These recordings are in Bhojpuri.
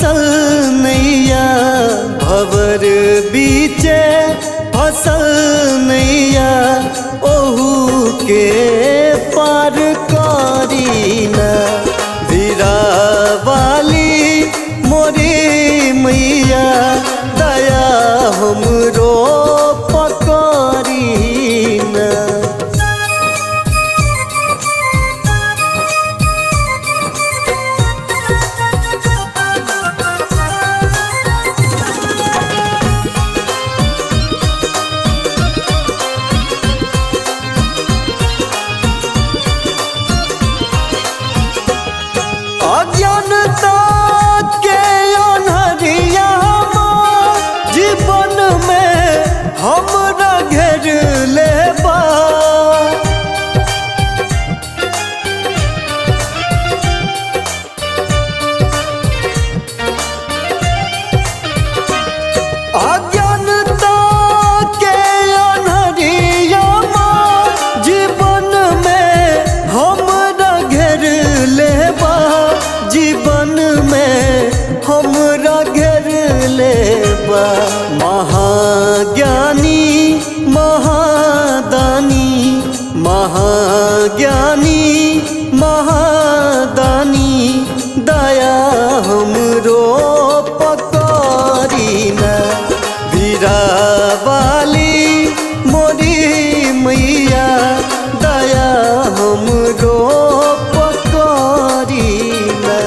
फसल नैया भवर बीचे फसल नैया ओहू के पार करीना वीरा वाली मोरी मैया दया हमरो पकड़ीना। अज्ञानता के अनहरिया जीवन में हमरा घेर लेबा अज्ञानता के अनहरिया जीवन में हमरा घेर लेबा जीवन में हमरा घेर लेबा। महाज्ञानी महादानी महाज्ञानी महादानी दया हमरो पकड़ीना वीरा वाली मोरी मैया दया हमरो पकड़ीना।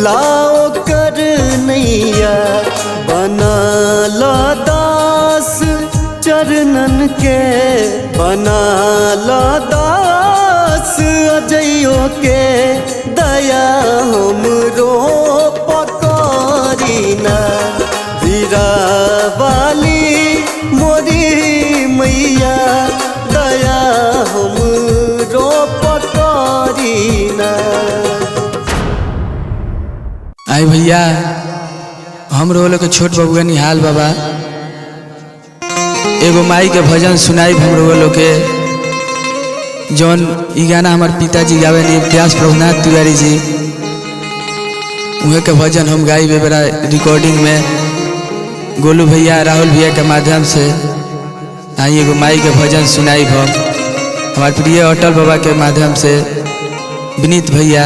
लाओ कर नैया बना ला दास चरणन के बना ला दास अजइयो के दया हमरो पकड़ीना वीरा वाली मोरी मैया दया हमरो पकड़ीना। आई भैया हमरो लोग के छोट बबुआ निहाल बाबा एगो माई के भजन सुनाई हमरो लोग के जौन ई गाना हमार पिताजी गावे नी व्यास प्रभुनाथ तिवारी जी उहे के भजन हम गाई बेरा रिकॉर्डिंग में गोलू भैया राहुल भैया के माध्यम से आई एगो माई के भजन सुनाई हम हमार प्रिय अटल बाबा के माध्यम से विनीत भैया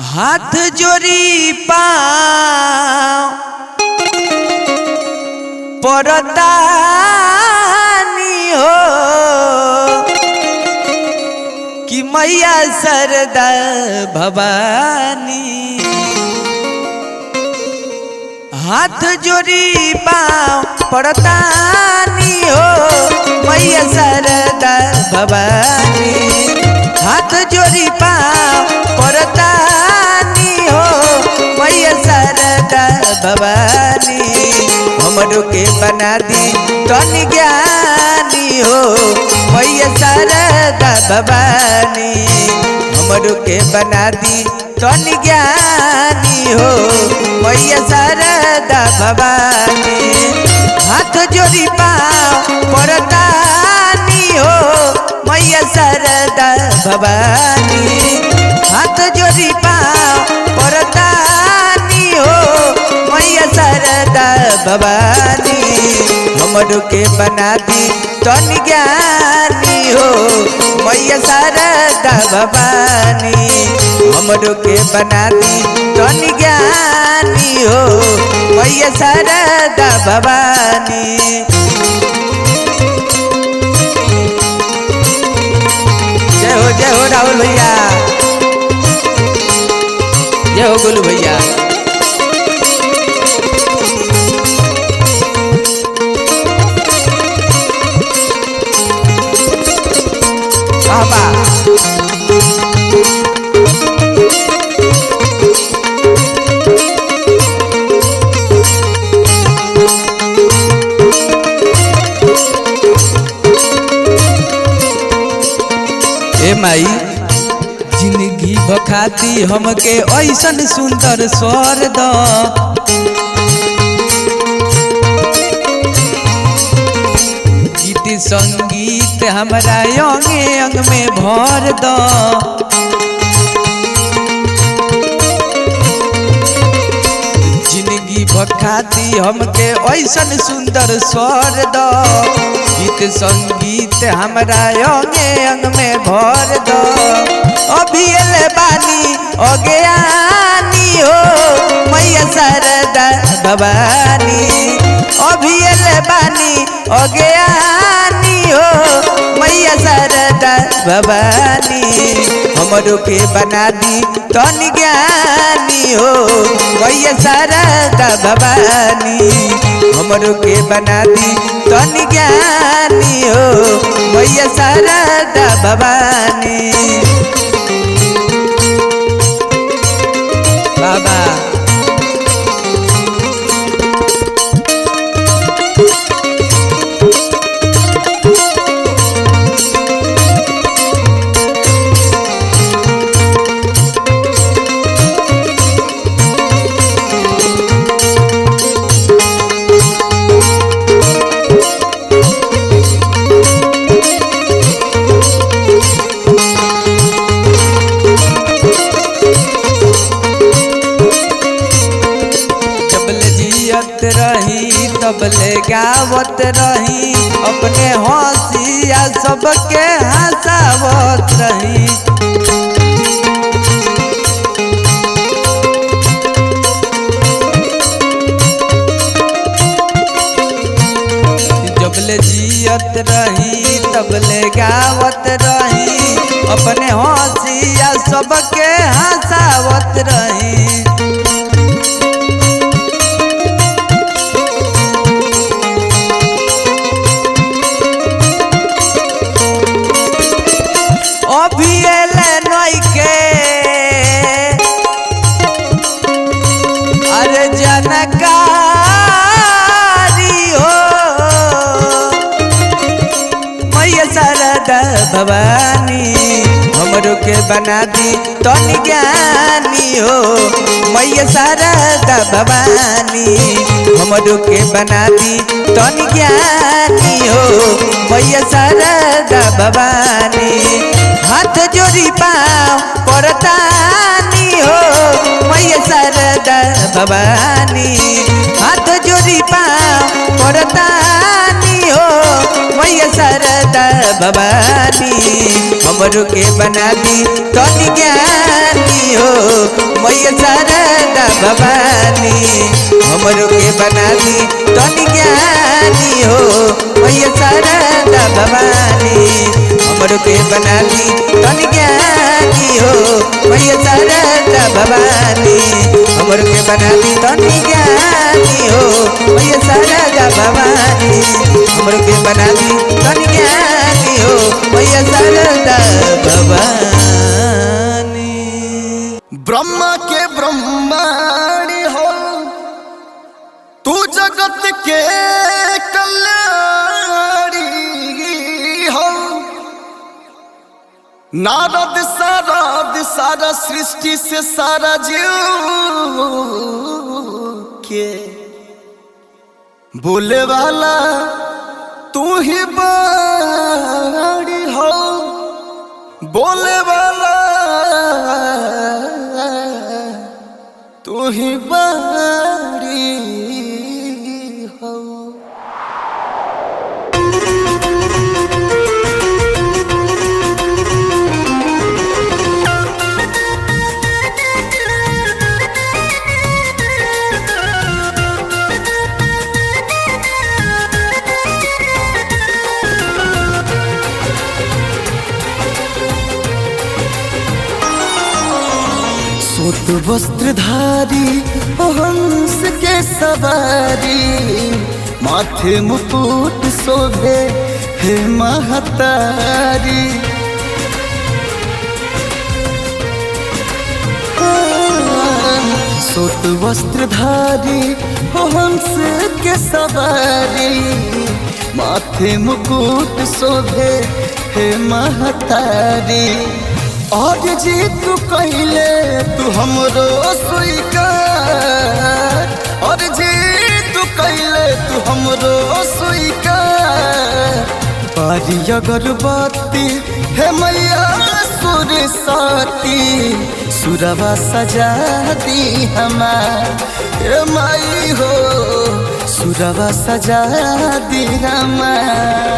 हाथ जोड़ी पाँव परतानी हो कि मैया सरदा भवानी। हाथ जोड़ी पाँव परतानी हो मैया सरदा भवानी। हाथ जोड़ी पाँव परतानी हो मैया सरदा भवानी। हमरो के बना दी तनि ज्ञानी हो मैया सरदा भवानी। हमरो के बना दी तनि ज्ञानी हो मैया सरदा भवानी। हाथ जोड़ी पाँव परतानी हो मैया सरदा भवानी। हाथ जोड़ी पाँव परतानी हो मैया सरदा भवानी। हमरो के बना दी तनि ज्ञानी हो मैया सरदा भवानी। हमरो के बना दी तनि ज्ञानी हो मैया सरदा भवानी। जय हो राहुल भैया, जय हो गोलू भैया। बाबा ए माई जिंदगी बखाती हमके ऐसन सुंदर स्वर द, गीत संगीत हमरा अंगे अंग में भर द। जिंदगी बखाती हमके ऐसन सुंदर स्वर द, गीत संगीत हमरा अंगे अंग में भर दो। अभी एले बानी अज्ञानी हो मैया शारदा भवानी, अभी एले बानी अज्ञानी हो मैया शारदा भवानी। हमरो के बना दी तनि ज्ञानी हो मैया शारदा भवानी, हमरो के बना दी तनि ज्ञानी हो मैया शारदा भवानी। बाबा रही तबले गावत रही, अपने हंसिया सबके हंसावत रही। जबले जियत रही तबले गावत रही, अपने हंसिया सबके हंसावत रही। अभी एले नई के अरे जनकारी हो मैया शारदा भवानी, हमरो के बना दी तनि ज्ञानी हो मैया शारदा भवानी, हमरो के बना दी तनि ज्ञानी हो मैया शारदा भवानी। हाथ जोड़ी पाँव पड़तानी हो मैया शारदा भवानी, हाथ जोड़ी पाँव पड़तानी हो मैया शारदा भवानी। हमरो के बना दी तनि ज्ञानी हो मैया शारदा भवानी, हमरो के बना दी तनि ज्ञानी हो मैया शारदा भवानी, हमरो के बना दी तनि ज्ञानी हो मैया शारदा भवानी, हमरो के बना दी तनि ज्ञानी हो मैया शारदा भवानी, हमरो के बना दी तनि ज्ञानी हो मैया शारदा भवानी। ब्रह्मा के ब्रह्माणी हो तू, जगत के कल्याणी हो। नारद सारा सृष्टि से सारा जीव के बोले वाला तू ही बाड़ी हो, बोले वाला तू ही बाड़ी हो। वस्त्रधारी ओ हंस के सवारी, माथे मुकुट शोभे हे महतारी। सोत वस्त्रधारी हो हंस के सवारी, माथे मुकुट शोभे हे महतारी। आज जी तू कहले तू हमरो स्वीकार, और जी तू कहले तू हमरो स्वीकार। पारी अगरबत्ती हे मैया सुर साती, सुरवा सजा दी हमार ए माई हो, सुरवा सजा दी हमार।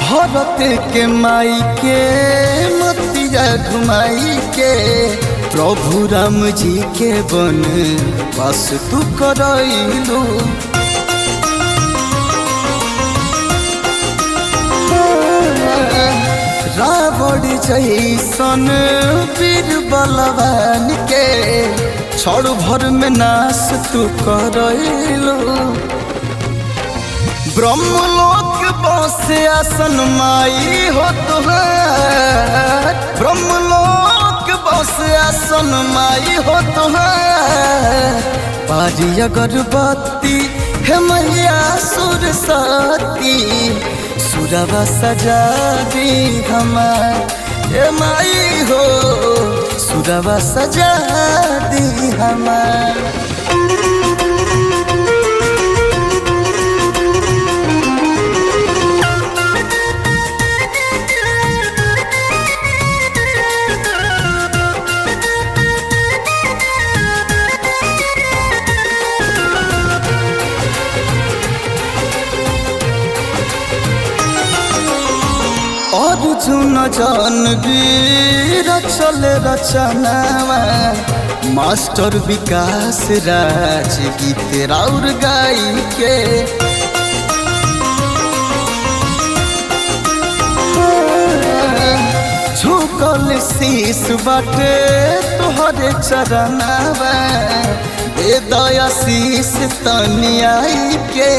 भरत के माई के मतिया घुमाई के, प्रभु राम जी के बन बस तू करैलू। रावण जैसन वीर बलवान के, क्षण भर में नाश तू करैलू। ब्रह्मलोक बसे आसन माई हो तुहार, ब्रह्मलोक बसे आसन माई हो तुहार। पारी अगरबत्ती हे मैया सुर साती, सुरवा सजा दी हमार ए माई हो, सुरवा सजा दी हमार। अर्जुन जानवीर चल रचनावा, मास्टर विकास राज गीत राउर गाई के। झुकल शीश बाटे तोहरे चरनावा, दे दया शीश तनी आई के।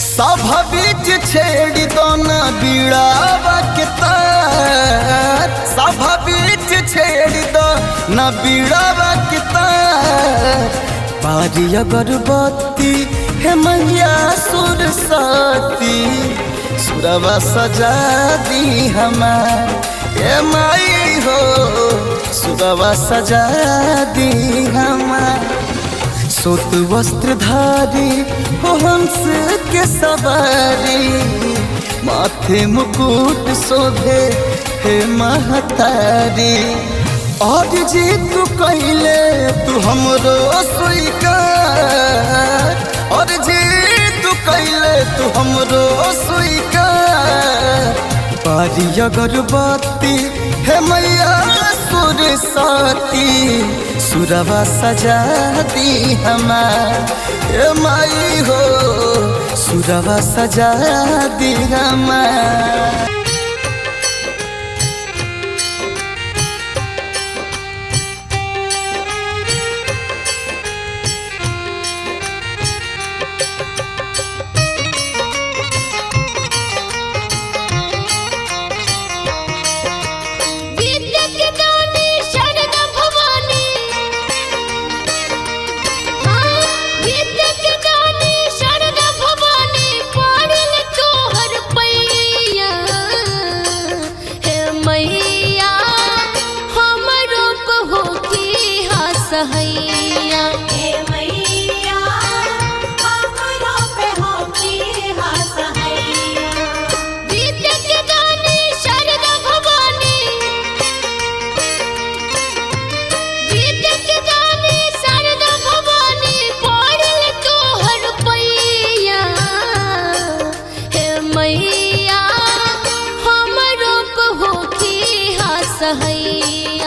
सभा बीच छेड़ी दो न बीड़ावा के तार, सभा बीच छेड़ी दो न बीड़ावा के तार। पारी अगरबत्ती हे मैया सुर साती, सुरवा सजा दी हमार ए माई हो, सुरवा सजा दी हमार। सोत वस्त्रधारी हो हंस के सवारी, माथे मुकुट शोभे हे महतारी। आज जी तू कहले तू हमरो स्वीकार, और जी तू कहले तू हमरो स्वीकार। पारी अगरबत्ती हे मैया सुर साती, सुरवा सजा दी हमार ए माई हो, सुरवा सजा दी हमार। मैया हमरो को होके हंसैया।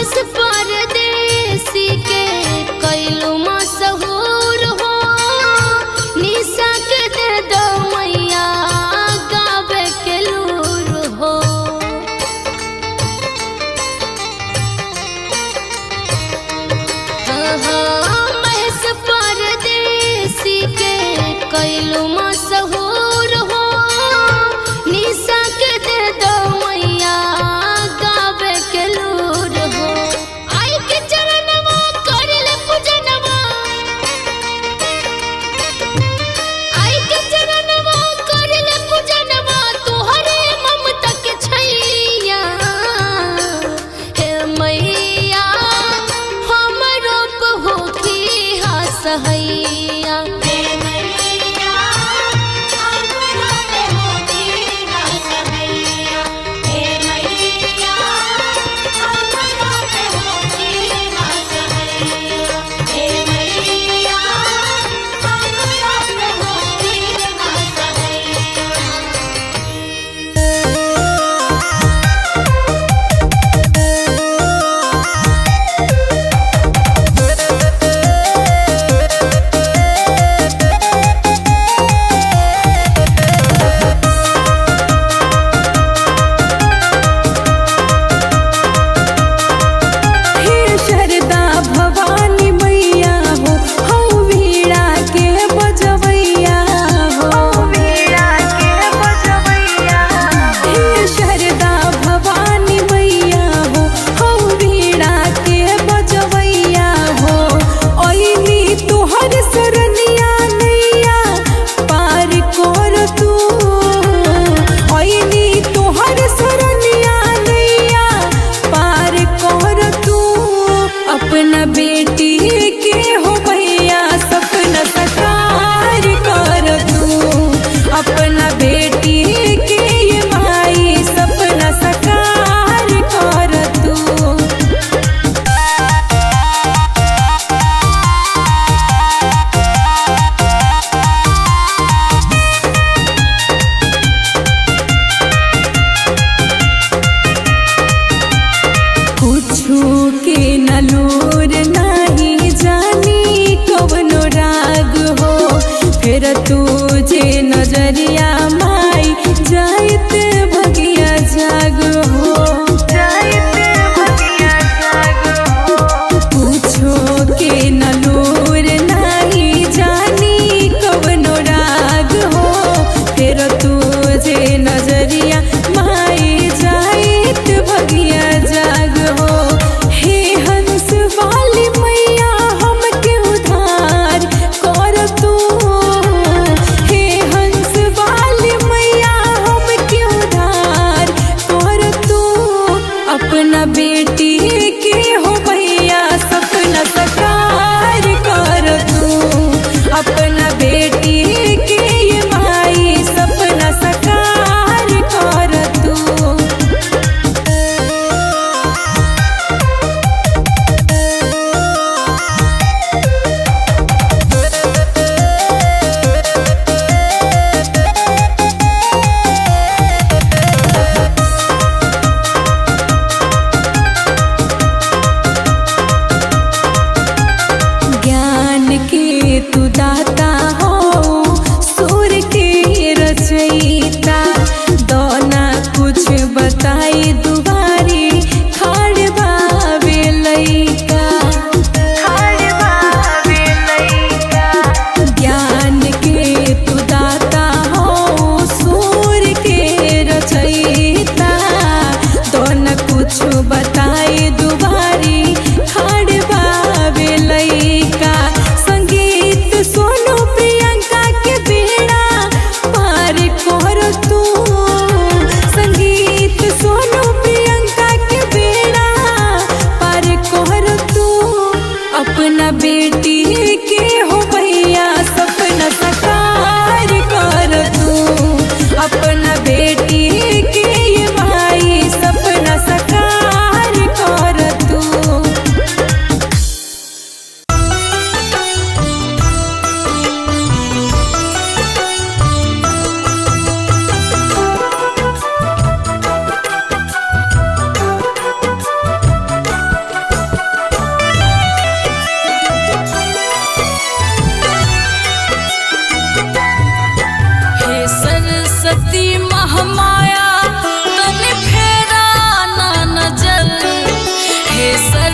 महेश परदेसी के कैलू मशहूर हो निशा के दे दो मैया गावे के लूर हो। महेश परदेसी के कैलू मशहूर हो निशा के दे दो मैया गावे के लूर हो। आई के चरणवा करले पूजनवा आई के चरणवा करले पूजनवा तोहरे ममता के छैया हे मैया हमरो होखी हसहैया हे मैया हमरो होखी हसहैया हे मैया हमरो होखी हसहैया हे मैया हमरो होखी हे शारदा भवानी मैया हो हौ वीणा के बजवैया हो वीणा के बजवैया हे शारदा भवानी मैया हो हौ वीणा के बजवैया हो। ओइनी तोहर सरनिया नैया पार कर तू ओइनी तोहर सरनिया नैया पार कर तू अपना बेटी के हो भैया सपना साकार कर तू अपना बेटी के ये माई सपना साकार कर तू। कुछु के न लूर नहीं जानी कवनो राग हो फिर तुझे नजरिया माई जाइत भगिया जाग हो जाइत भगिया जाग हो। कुछो के न लूर नहीं जानी कवनो राग हो फिर तुझे नजरिया माई जाइत भगिया जाग हो। हे हंस वाली मैया हमके उधार कर तू हे हंस वाली मैया हमके उधार कर तू अपना बेटी के हो भैया सपना साकार कर तू अपना बेटी के ये माई सपना साकार कर तू। ज्ञान के तू दाता हो सूर्य के रचयिता दोना कुछ बताई दुबारी खड़ बावे लइका खड़ बावे लइका। ज्ञान के तू दाता हो सूर्य के रचयिता दोना कुछ बताई दुबारी खड़ बावे लइका। संगीत सोनू प्रियंका के बेड़ा पार कर तू संगीत सोनू प्रियंका के बेड़ा पार कर तू अपना बेटी के हो भैया सपना साकार कर तू अपना बेटी के ये माई सपना साकार कर तू।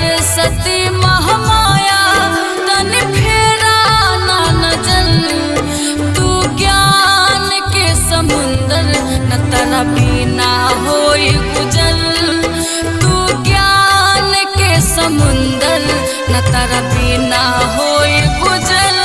सरस्वती महामाया तन फेरा ना नजर तू ज्ञान के समुंदर न तारा बिना होई गुजर तू ज्ञान के समुंदर न तारा बिना होई गुजर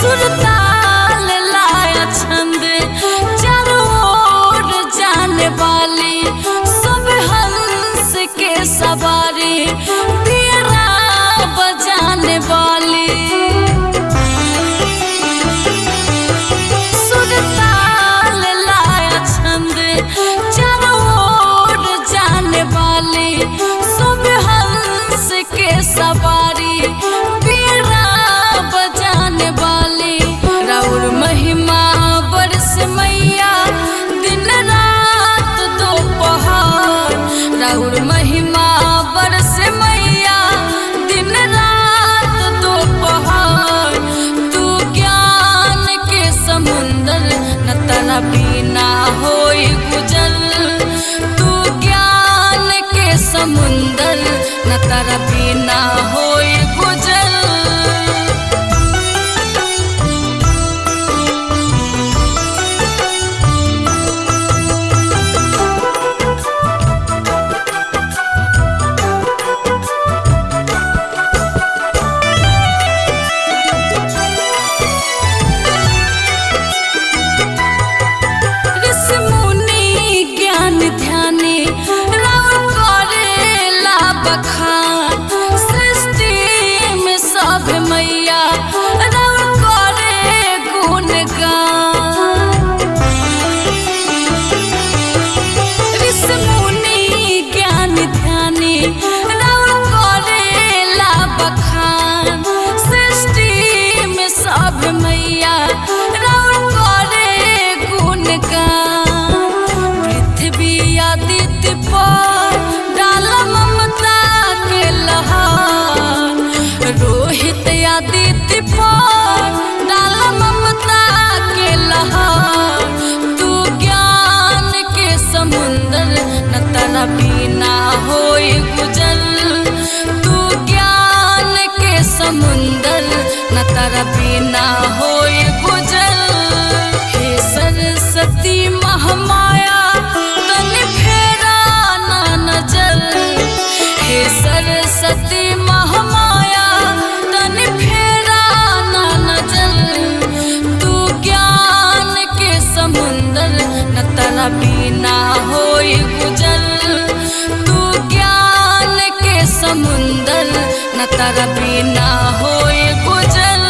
सुरताल लाया छंद चारों ओर जाने वाली सब हंस के सवारी पियरा बजाने वाली सुरताल लाया छंद चारों ओर जाने वाली सब हंस के सवारी पियरा बजाने वाली राउर महिमा बरस मैया दिन रात दोपहर राउर महिमा बरस मैया दिन रात दोपहर तू ज्ञान के समुंदर न तारा बिना होई गुजर तू ज्ञान के समुंदर न तारा बिना होई गुजर सृष्टि में सब मैया राउर करे गुणगान ऋषि मुनि ज्ञान ध्यानी राउर करेला बखान सृष्टि में सब मैया राउर करे गुणगान पृथ्वी आदित्य पर डाला ममता के लहार रोहित आदित्य पर डाला ममता के लहार तू ज्ञान के समुंदर न तारा बिना होई गुजर तू ज्ञान के समुंदर न तारा बिना होई गुजर हे सरस्वती महामाया तन फेरा ना नजर हे सरस्वती महामाया तन फेरा ना नजर तू ज्ञान के समुंदर न तारा बिना होई गुजर तू ज्ञान के समुंदर न तारा बिना होई गुजर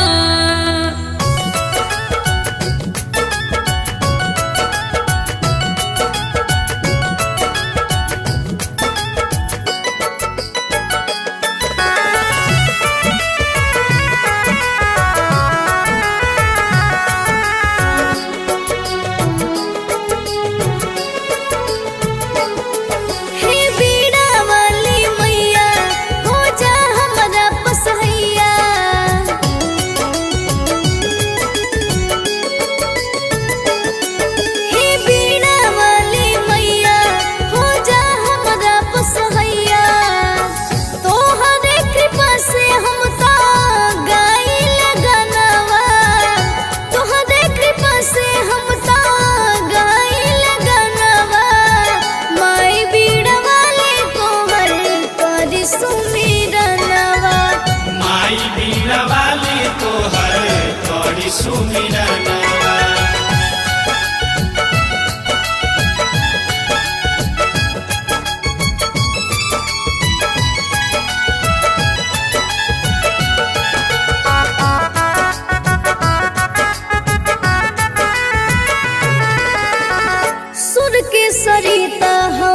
सरिता हो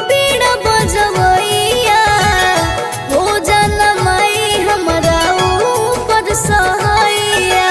बीड़ा बजवैया हो जाना माई हमरा ऊपर सहैया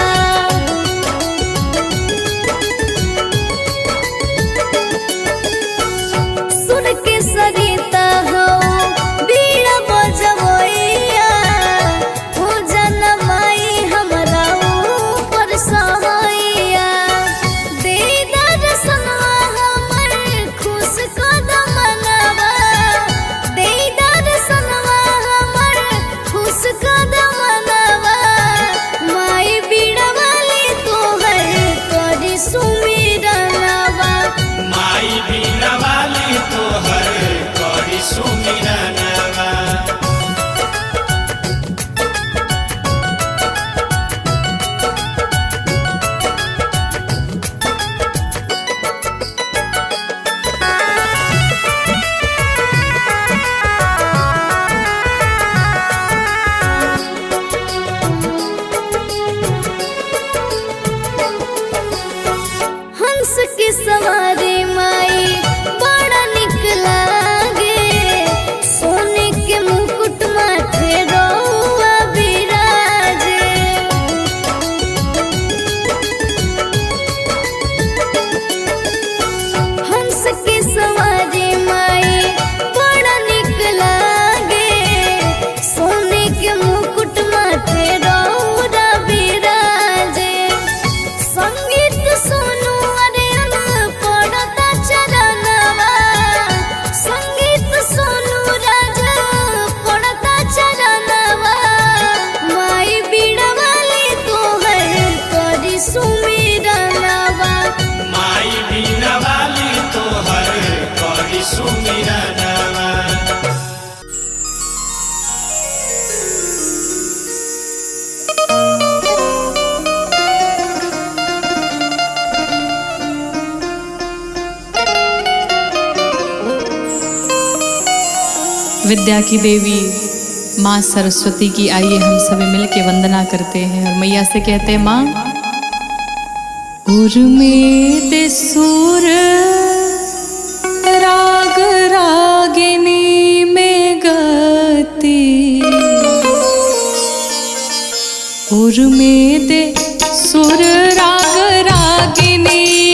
विद्या की देवी माँ सरस्वती की आइए हम सभी मिलके वंदना करते हैं और मैया से कहते हैं माँ उर्मित सुर राग रागिनी में गति उर्मित सुर राग रागिनी